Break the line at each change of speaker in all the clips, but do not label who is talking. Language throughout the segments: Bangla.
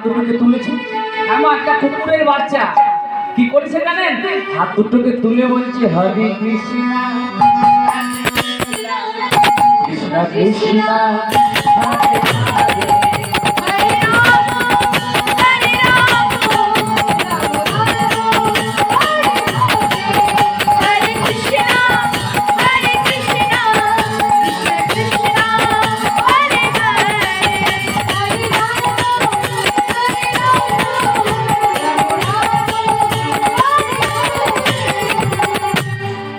দুটোকে তুলেছে। এমন একটা কুকুরের বাচ্চা কি করেছে জানেন? হাত দুটোকে তুলে বলছে হরে কৃষ্ণ কৃষ্ণ কৃষ্ণ হরে হরে।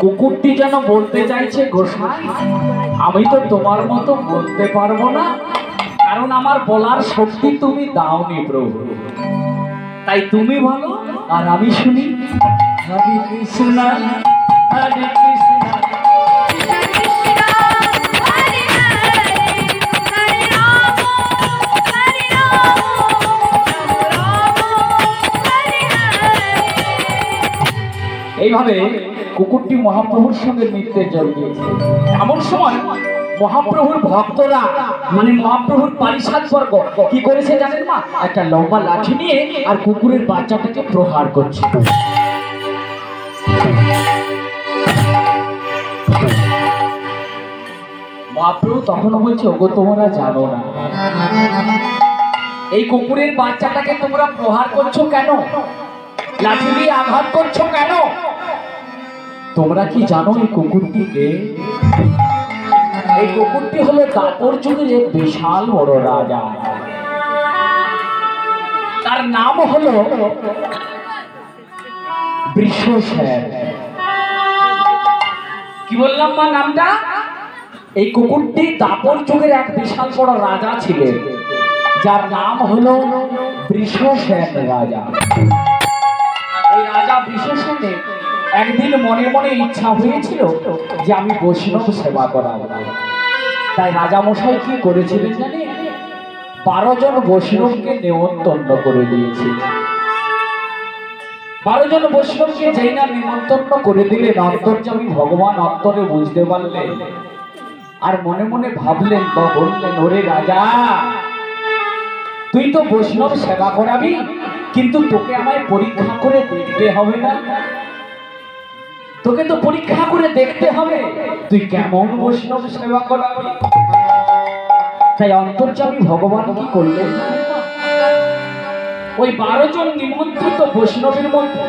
কুকুরটি যেন বলতে চাইছে গোসাই আমি তো তোমার মতো বলতে পারবো না, কারণ আমার বলার শক্তি তুমি দাওনি প্রভু, তাই তুমি বলো আর আমি শুনি। হরে কৃষ্ণ হরে কৃষ্ণ এইভাবে কুকুরটি মহাপ্রভুর সঙ্গে নৃত্যে যোগ দিয়েছে। এমন সময় মহাপ্রভুর ভক্তরা মানে মহাপ্রভুর পারিষদ বর্গ কি করেছে জানেন মা? একটা লম্বা লাঠি নিয়ে আর কুকুরের বাচ্চাটাকে প্রহার করছে। মহাপ্রভু তখনও বলছে ওগো তোমরা জানো না এই কুকুরের বাচ্চাটাকে তোমরা প্রহার করছো কেন, লাঠি দিয়ে আঘাত করছো কেন? তোমরা কি জানো এই কুকুরটিকে? এই কুকুরটি হলো দাপর যুগের এক বিশাল বড় রাজা, তার নাম হলো বৃষসেন। কি বললাম মা নামটা? এই কুকুরটি দাপর যুগের এক বিশাল বড় রাজা ছিলেন, যার নাম হলো বৃষসেন রাজা। এই রাজা বৃষসেনের একদিন মনে মনে ইচ্ছা হয়েছিল যে আমি বৈষ্ণব সেবা করাবো, তাই রাজামশাই কি করেছিলেন জানি? 12 জন বৈষ্ণবকে নেমন্তন্ন করে দিয়েছে। 12 জন বৈষ্ণবকে যেই না নিমন্ত্রণ করে দিলেন, অন্তর্যামী ভগবান অন্তরে বুঝতে পারলেন আর মনে মনে ভাবলেন বা বললেন, ওরে রাজা তুই তো বৈষ্ণব সেবা করাবি, কিন্তু তোকে আমায় পরীক্ষা করে দেখতে হবে না? তোকে তো পরীক্ষা করে দেখতে হবে তুই কেমন বৈষ্ণব সেবা করাবি। তাই অন্তর্যামী ভগবান কি করলেন? ওই 12 জন নিমন্ত্রিত বৈষ্ণবের মধ্যে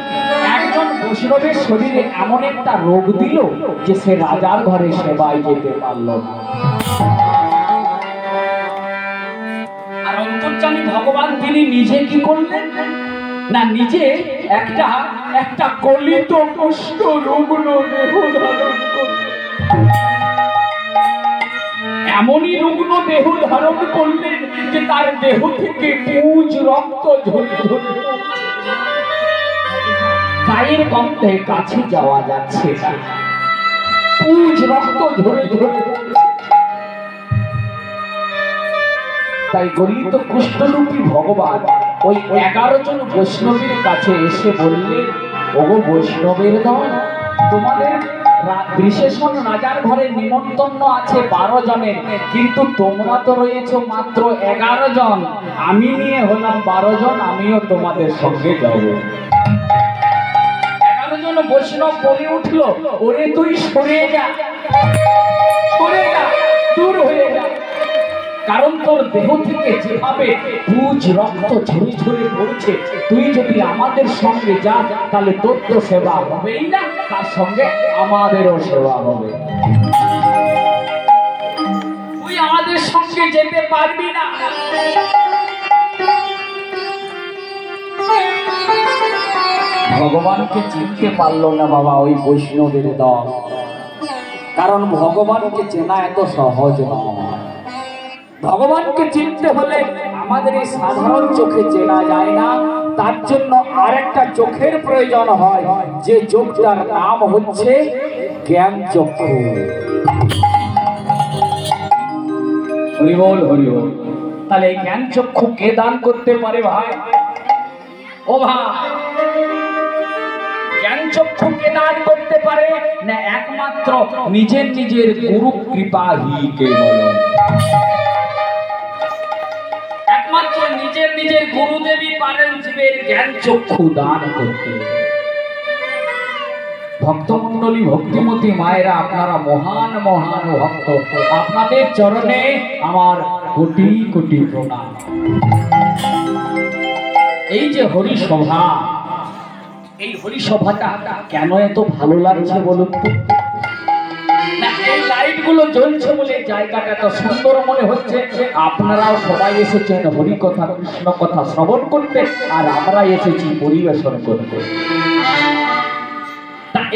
একজন বৈষ্ণবের শরীরে এমন একটা রোগ দিল যে সে রাজার ঘরে সেবায় যেতে পারল না। আর অন্তর্যামী ভগবান তিনি নিজে কি করলেন না, নিজে একটা কলিত কুষ্ঠ রুগ্ন দেহ ধারণ করলেন। এমনই রুগ্ন দেহ ধারণ করলেন যে তার দেহ থেকে পুজ রক্ত ঝরে ঝরে গায়ের গন্ধে কাছে যাওয়া যাচ্ছে না, পুজ রক্ত ঝরে ঝরে। তাই গলিত কুষ্ঠরূপী ভগবান ওই 11 জন বৈষ্ণবের কাছে এসে বললেন, ওগো বৈষ্ণবের দল, তোমাদের বৃষসেন রাজার ঘরে নিমন্ত্রণ আছে 12 জনের, কিন্তু তোমরা তো রয়েছো মাত্র 11 জন, আমি নিয়ে হলাম 12 জন, আমিও তোমাদের সঙ্গে যাব। 11 জন বৈষ্ণব বলে উঠল, ওরে তুই সরে যা, সরে যা, দূর হয়ে যা, কারণ তোর দেহ থেকে যেভাবে পুজ রক্ত ঝরে ঝরে পড়ছে, তুই যদি আমাদের সঙ্গে যা তাহলে তোর তো সেবা হবেই না, তার সঙ্গে আমাদেরও সেবা হবে। তুই আমাদের সঙ্গে যেতে পারবি না। ভগবানকে চিনতে পারলো না বাবা ওই বৈষ্ণবের দল, কারণ ভগবানকে চেনা এত সহজ নয়। ভগবানকে চিনতে হলে আমাদের এই সাধারণ চোখে চেনা যায় না, তার জন্য আরেকটা চোখের প্রয়োজন হয়, যে চোখটার নাম হচ্ছে জ্ঞান চক্ষু। হরি বল হরি বল। তাহলে এই জ্ঞান চক্ষু কে দান করতে পারে ভাই? ও ভাই, জ্ঞান চক্ষু কে দান করতে পারে না? একমাত্র নিজের নিজের গুরু কৃপা হি কেবল। একমাত্র নিজের নিজের নিজের গুরুদেবী পারেন জীবের জ্ঞান চক্ষু দান করতে। ভক্তমণ্ডলী, ভক্তিমতী মায়েরা, আপনারা মহান মহান ভক্ত, আপনাদের চরণে আমার কোটি কোটি প্রণাম। এই যে হরিসভা, এই হরিসভাটা কেন এত ভালো লাগছে বলুন তো? না, এই লাইট গুলো জ্বলছে বলে জায়গাটা এত সুন্দর মনে হচ্ছে। আপনারাও সবাই এসেছেন হরি কথা, কৃষ্ণ কথা শ্রবণ করতে, আর আমরা এসেছি পরিবেশন করতে।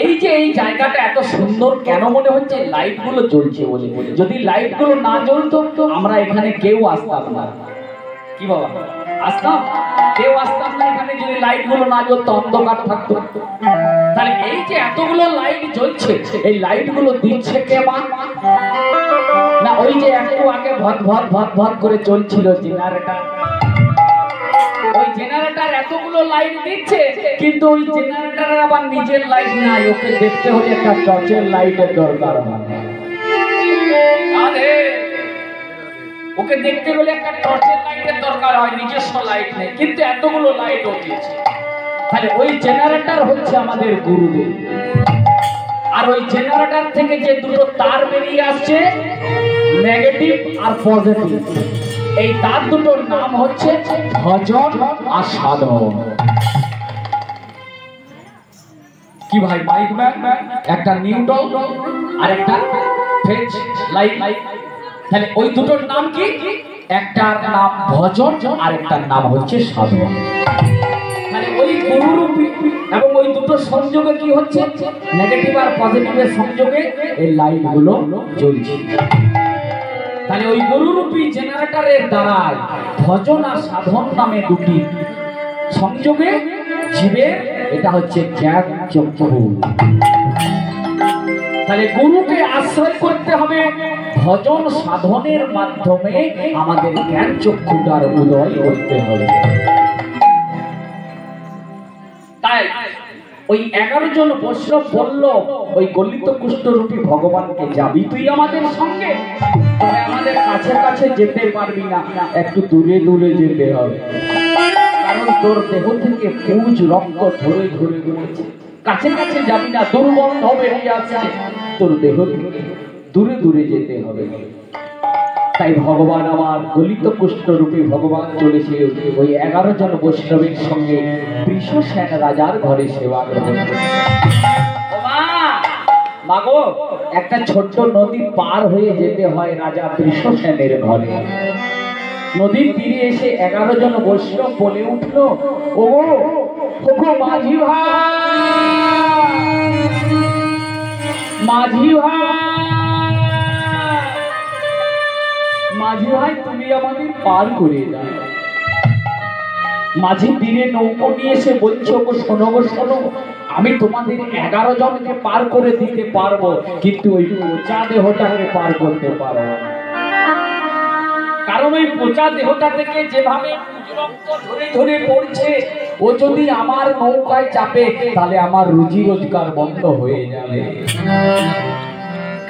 এই যে এই জায়গাটা এত সুন্দর কেন মনে হচ্ছে? লাইট গুলো জ্বলছে বলে। যদি লাইট গুলো না জ্বলতো তো আমরা এখানে কেউ আসতাম না। কি বাবা, আসতাম? কেউ আসতাম না এখানে যদি লাইট গুলো না জ্বলতো, অন্ধকার থাকতো। তাহলে এই যে এতগুলো লাইট জ্বলছে, এই লাইট গুলো দিচ্ছে কে মা? না ওই যে একটু আগে ভট ভট ভট ভট করে চলছিল জেনারেটর, ওই জেনারেটর এতগুলো লাইট দিচ্ছে, কিন্তু ওই জেনারেটরের আবার নিজের লাইট নাই, ওকে দেখতে হলে একটা টর্চের লাইটের দরকার হয়। ওকে দেখতে গেলে একটা টর্চের লাইটের দরকার হয়, নিজস্ব লাইট নেই, কিন্তু এতগুলো লাইট ও দিচ্ছে। তাহলে ওই জেনারেটর হচ্ছে আমাদের গুরুদেব। আর ওই জেনারেটর থেকে যে দুটো তার বেরিয়ে আসছে, নেগেটিভ আর পজিটিভ, এই তার দুটোর নাম হচ্ছে ভজন আর সাধন। কি ভাই, মাইক ম্যান, একটা নিউট্রাল আর একটা ফেজ লাইট। তাহলে ওই দুটোর নাম কি? একটার নাম ভজন আর একটার নাম হচ্ছে সাধন। তাহলে ওই গুরুরূপী এবং ওই দুটো সংযোগে কি হচ্ছে? নেগেটিভ আর পজিটিভের সংযোগে এই লাইট গুলো জ্বলছে। তাহলে ওই গুরুরূপী জেনারেটরের দ্বারা ভজন আর সাধন নামে দুটি সংযোগে জীবের এটা হচ্ছে জ্ঞান চক্ষু। তাহলে গুরুকে আশ্রয় করতে হবে, ভজন সাধনের মাধ্যমে আমাদের জ্ঞান চক্ষুটার উদয় করতে হবে। তাই ওই 11 জন বৈষ্ণব বলল ওই গলিত কুষ্ঠরূপী ভগবানকে, যাবি তুই আমাদের সঙ্গে? আমাদের কাছে কাছে যেতে পারবি না, একটু দূরে দূরে যেতে হবে, কারণ তোর দেহ থেকে পুজ রক্ত ধরে ধরে ঘুরেছে। কাছে কাছে যাবি না, দুর্গন্ধ বেরিয়ে আসছে, তোর দেহ থেকে দূরে দূরে যেতে হবে। তাই ভগবান আমার গলিত কুষ্ঠরূপী ভগবান চলেছে ওই 11 জন বৈষ্ণবের সঙ্গে বৃষসেন রাজার ঘরে সেবা গ্রহণ করতে। মাগো, একটা ছোট্ট নদী পার হয়ে যেতে হয় রাজা বৃষসেনের ঘরে। নদীর তীরে এসে 11 জন বৈষ্ণব বলে উঠল, ও মাঝি ভাই, মাঝি ভাই, মাঝি ভাই, তুমি আমাদের পার করে দাও। মাঝি তীরে নৌকো নিয়ে এসে বলছে, ওগো শোনো গো শোনো, আমি তোমাদের 11 জনকে পার করে দিতে পারবো, কিন্তু ওই পচা দেহটাকে পার করতে পারবো না। কারণ ওই পচা দেহটা থেকে যেভাবে রক্ত ধরে ধরে পড়ছে, ও যদি আমার নৌকায় চাপে তাহলে আমার রুজি রোজগার বন্ধ হয়ে যাবে।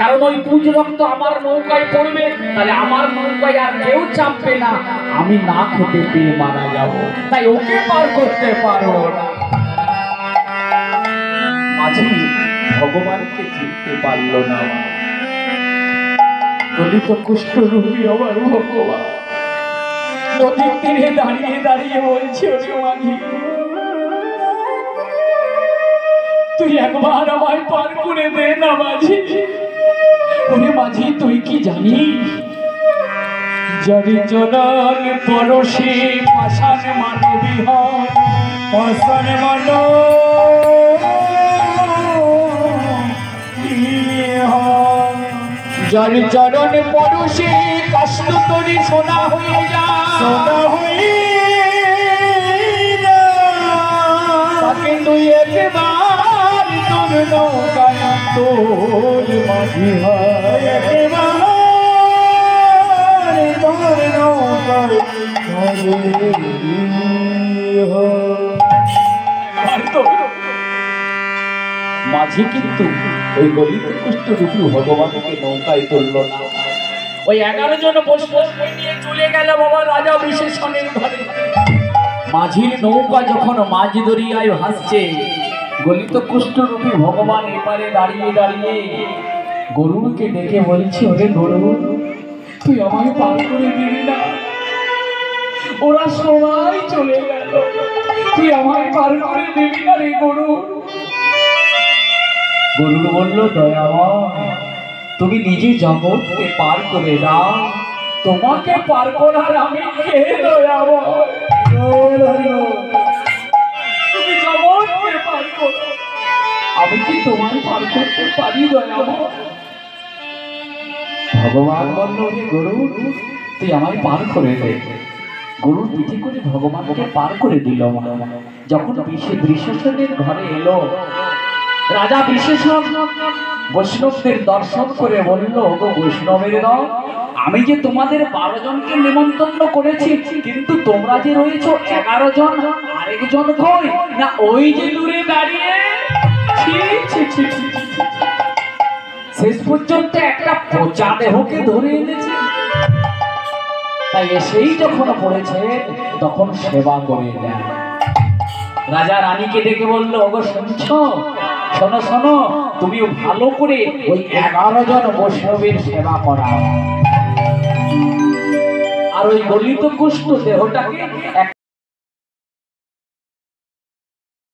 কারণ ওই পুজ রক্ত আমার নৌকায় পড়বে, তাহলে আমার নৌকায় আর কেউ চাপবে না, আমি না খেতে পেয়ে মারা যাব। তাই ওকে পার করতে পারবো না। মাঝি ভগবানকে চিনতে পারল না। গলিত কুষ্ঠরূপী আমার ভগবান নদীর তীরে দাঁড়িয়ে দাঁড়িয়ে বলছে, মাঝি তুই একবার আমায় পার করে দে না মাঝি। ওরে মাঝি, তুই কি জানিস, যারি চরণ পরশে পাষাণ মানবী হয়, পাষাণ যার চরণ পরশে কষ্ট তরি সোনা হয়ে যায়, সোনা হয়ে তাকে তুই একবার তোর নৌকায় তোর মাঝি হয়, একবার তোর নৌকায় মাঝি কিন্তু ওই গলিত কুষ্ঠরূপী ভগবানকে নৌকায় তুলল না। ওই 11 জন বৈষ্ণব নিয়ে চলে গেল বাবা রাজা বৃষসেনের ঘরে। মাঝির নৌকা যখন মাঝ দরিয়ায় ভাসছে, গলিত কুষ্ঠরূপী ভগবান এপারে দাঁড়িয়ে দাঁড়িয়ে গরুরকে দেখে বলছে, ওরে গরু, তুই আমায় পার করে দিবি না? ওরা সবাই চলে গেল, তুই আমায় পার করে দিবি না রে গরু? গরু বলল, দয়াময়, তুমি নিজে জগৎকে পার করে দাও, তোমাকে পার করার আমি কে? দয়াময়, তুমি জগৎকে পার করো, আমি কি তোমায় পার করতে পারি? দয়াময়। ভগবান বলল, রে গরু, তুই আমায় পার করে দে। গরুর পিঠে করে ভগবানকে পার করে দিল। যখন বৃষসেনের ঘরে এলো, রাজা বৃষসেন বৈষ্ণবদের দর্শন করে বলল, গো বৈষ্ণবের দল, আমি যে তোমাদের 12 জনকে নিমন্ত্রণ করেছি, কিন্তু তোমরা যে রয়েছো 11 জন, আরেকজন কই? না ওই যে দূরে দাঁড়িয়ে। শেষ পর্যন্ত একটা পচা দেহকে ধরে এনেছে। তাই এসেই যখন পড়েছে তখন সেবা করে দেন। রাজা রানীকে ডেকে বলল, ওগো শুনছো, শোনো শোনো, তুমিও ভালো করে ওই 11 জন বৈষ্ণবের সেবা করাও, আর ওই গলিত কুষ্ঠ দেহটাকে